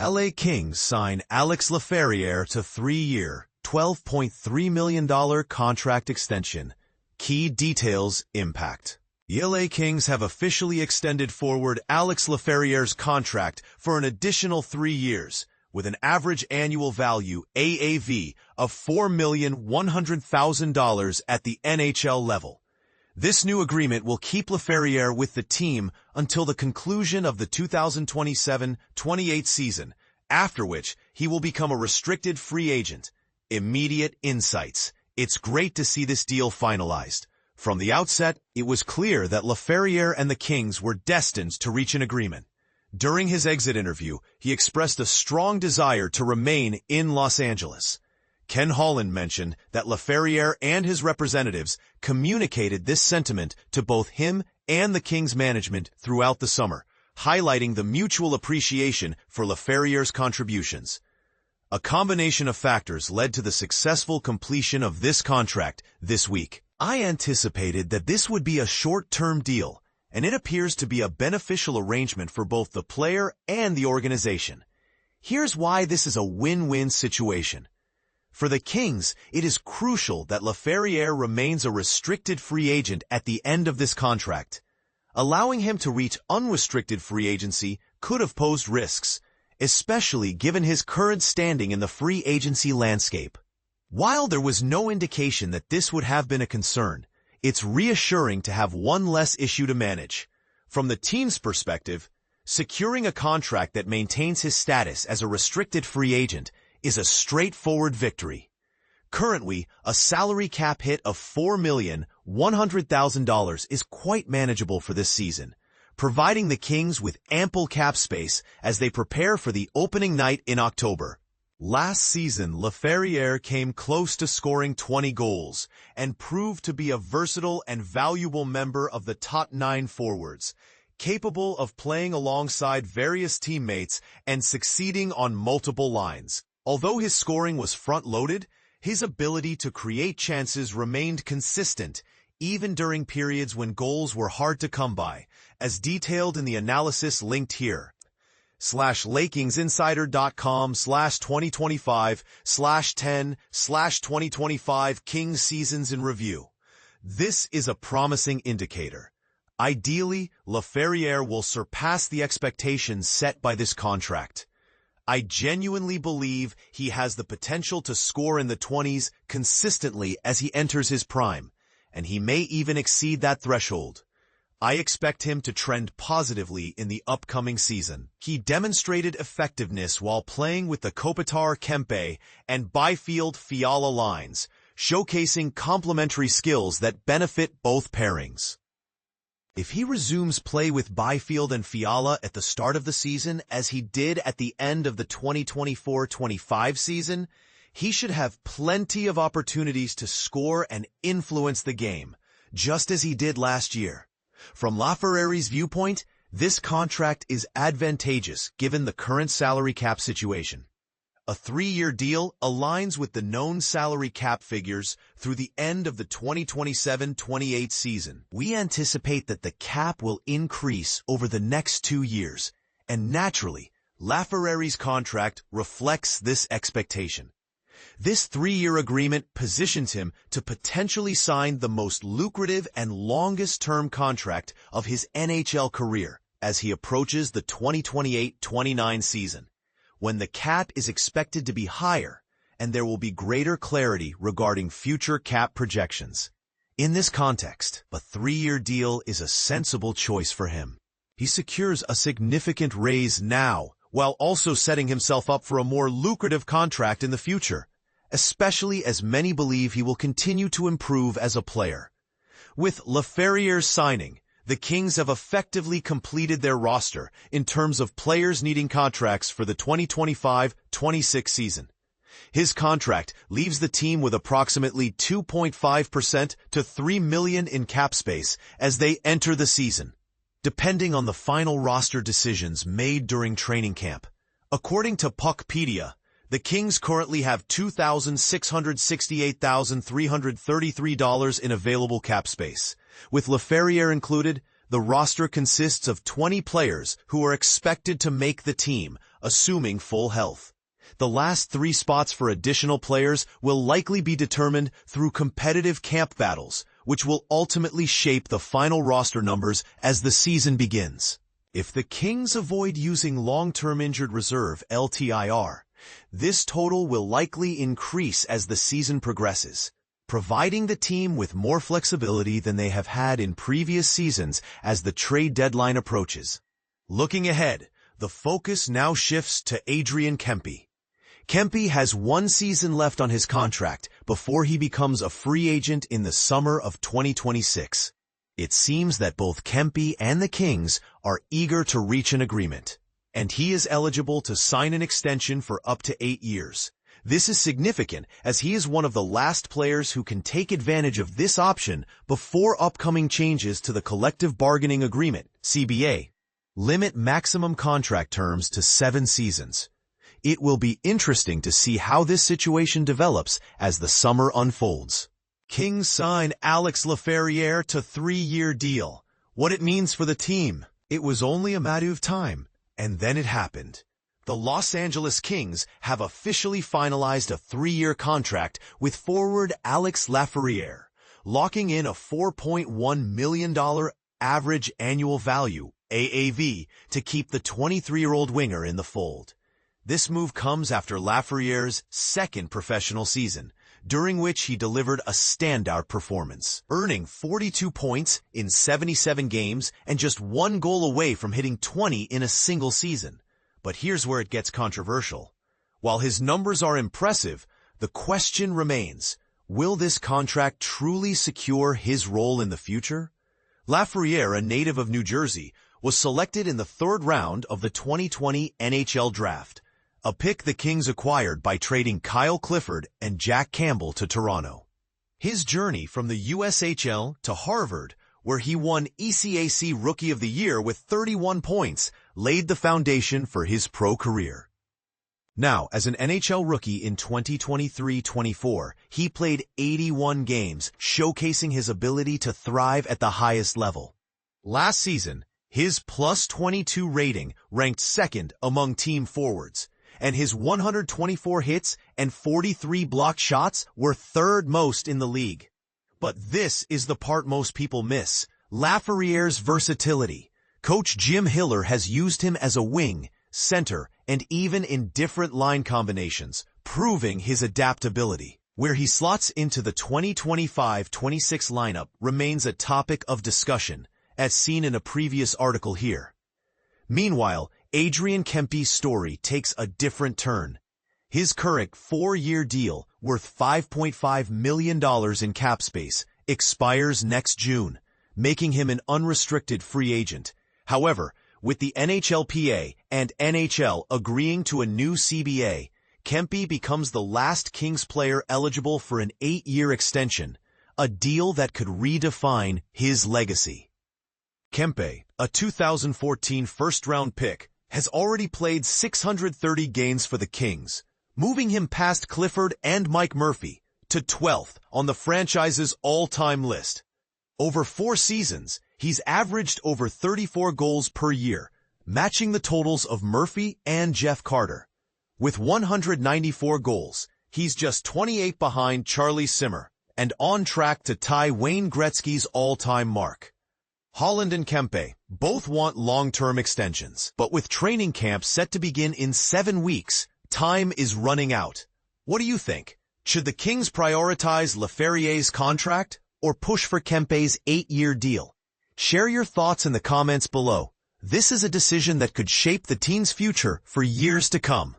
LA Kings sign Alex Laferriere to 3-year, $12.3 million contract extension. Key details: impact. The LA Kings have officially extended forward Alex Laferriere's contract for an additional 3 years, with an average annual value (AAV) of $4,100,000 at the NHL level. This new agreement will keep Laferriere with the team until the conclusion of the 2027-28 season, after which he will become a restricted free agent. Immediate insights. It's great to see this deal finalized. From the outset, it was clear that Laferriere and the Kings were destined to reach an agreement. During his exit interview, he expressed a strong desire to remain in Los Angeles. Ken Holland mentioned that Laferriere and his representatives communicated this sentiment to both him and the Kings management throughout the summer, highlighting the mutual appreciation for Laferriere's contributions. A combination of factors led to the successful completion of this contract this week. I anticipated that this would be a short-term deal, and it appears to be a beneficial arrangement for both the player and the organization. Here's why this is a win-win situation. For the Kings, it is crucial that Laferriere remains a restricted free agent at the end of this contract. Allowing him to reach unrestricted free agency could have posed risks, especially given his current standing in the free agency landscape. While there was no indication that this would have been a concern, it's reassuring to have one less issue to manage. From the team's perspective, securing a contract that maintains his status as a restricted free agent is a straightforward victory. Currently, a salary cap hit of $4,100,000 is quite manageable for this season, providing the Kings with ample cap space as they prepare for the opening night in October. Last season, Laferriere came close to scoring 20 goals and proved to be a versatile and valuable member of the top 9 forwards, capable of playing alongside various teammates and succeeding on multiple lines. Although his scoring was front-loaded, his ability to create chances remained consistent, even during periods when goals were hard to come by, as detailed in the analysis linked here. /LaKingsinsider.com/2025/10/2025 Kings seasons in review. This is a promising indicator. Ideally, Laferriere will surpass the expectations set by this contract. I genuinely believe he has the potential to score in the 20s consistently as he enters his prime, and he may even exceed that threshold. I expect him to trend positively in the upcoming season. He demonstrated effectiveness while playing with the Kopitar-Kempe and Byfield-Fiala lines, showcasing complementary skills that benefit both pairings. If he resumes play with Byfield and Fiala at the start of the season, as he did at the end of the 2024-25 season, he should have plenty of opportunities to score and influence the game, just as he did last year. From Laferriere's viewpoint, this contract is advantageous given the current salary cap situation. A 3-year deal aligns with the known salary cap figures through the end of the 2027-28 season. We anticipate that the cap will increase over the next 2 years, and naturally, Laferriere's contract reflects this expectation. This 3-year agreement positions him to potentially sign the most lucrative and longest-term contract of his NHL career as he approaches the 2028-29 season, when the cap is expected to be higher and there will be greater clarity regarding future cap projections. In this context, a 3-year deal is a sensible choice for him. He secures a significant raise now, while also setting himself up for a more lucrative contract in the future, especially as many believe he will continue to improve as a player. With Laferriere's signing, the Kings have effectively completed their roster in terms of players needing contracts for the 2025-26 season. His contract leaves the team with approximately 2.5% to $3 million in cap space as they enter the season, depending on the final roster decisions made during training camp. According to Puckpedia, the Kings currently have $2,668,333 in available cap space. With Laferriere included, the roster consists of 20 players who are expected to make the team, assuming full health. The last 3 spots for additional players will likely be determined through competitive camp battles, which will ultimately shape the final roster numbers as the season begins. If the Kings avoid using long-term injured reserve (LTIR), this total will likely increase as the season progresses, providing the team with more flexibility than they have had in previous seasons as the trade deadline approaches. Looking ahead, the focus now shifts to Adrian Kempe. Kempe has 1 season left on his contract before he becomes a free agent in the summer of 2026. It seems that both Kempe and the Kings are eager to reach an agreement, and he is eligible to sign an extension for up to 8 years. This is significant as he is one of the last players who can take advantage of this option before upcoming changes to the collective bargaining agreement, CBA, limit maximum contract terms to 7 seasons. It will be interesting to see how this situation develops as the summer unfolds. Kings sign Alex Laferriere to 3-year deal. What it means for the team? It was only a matter of time, and then it happened. The Los Angeles Kings have officially finalized a 3-year contract with forward Alex Laferriere, locking in a $4.1 million average annual value, AAV, to keep the 23-year-old winger in the fold. This move comes after Laferriere's 2nd professional season, during which he delivered a standout performance, earning 42 points in 77 games and just 1 goal away from hitting 20 in a single season. But here's where it gets controversial. While his numbers are impressive, the question remains, will this contract truly secure his role in the future? Laferriere, a native of New Jersey, was selected in the 3rd round of the 2020 NHL Draft, a pick the Kings acquired by trading Kyle Clifford and Jack Campbell to Toronto. His journey from the USHL to Harvard, where he won ECAC Rookie of the Year with 31 points, laid the foundation for his pro career. Now, as an NHL rookie in 2023-24, he played 81 games, showcasing his ability to thrive at the highest level. Last season, his +22 rating ranked 2nd among team forwards, and his 124 hits and 43 blocked shots were 3rd most in the league. But this is the part most people miss: Laferriere's versatility. Coach Jim Hiller has used him as a wing, center, and even in different line combinations, proving his adaptability. Where he slots into the 2025-26 lineup remains a topic of discussion, as seen in a previous article here. Meanwhile, Adrian Kempe's story takes a different turn. His current 4-year deal, worth $5.5 million in cap space, expires next June, making him an unrestricted free agent. However, with the NHLPA and NHL agreeing to a new CBA, Kempe becomes the last Kings player eligible for an 8-year extension, a deal that could redefine his legacy. Kempe, a 2014 first-round pick, has already played 630 games for the Kings, moving him past Clifford and Mike Murphy to 12th on the franchise's all-time list. Over 4 seasons, he's averaged over 34 goals per year, matching the totals of Murphy and Jeff Carter. With 194 goals, he's just 28 behind Charlie Simmer and on track to tie Wayne Gretzky's all-time mark. Holland and Kempe both want long-term extensions, but with training camp set to begin in 7 weeks, time is running out. What do you think? Should the Kings prioritize Laferriere's contract or push for Kempe's 8-year deal? Share your thoughts in the comments below. This is a decision that could shape the team's future for years to come.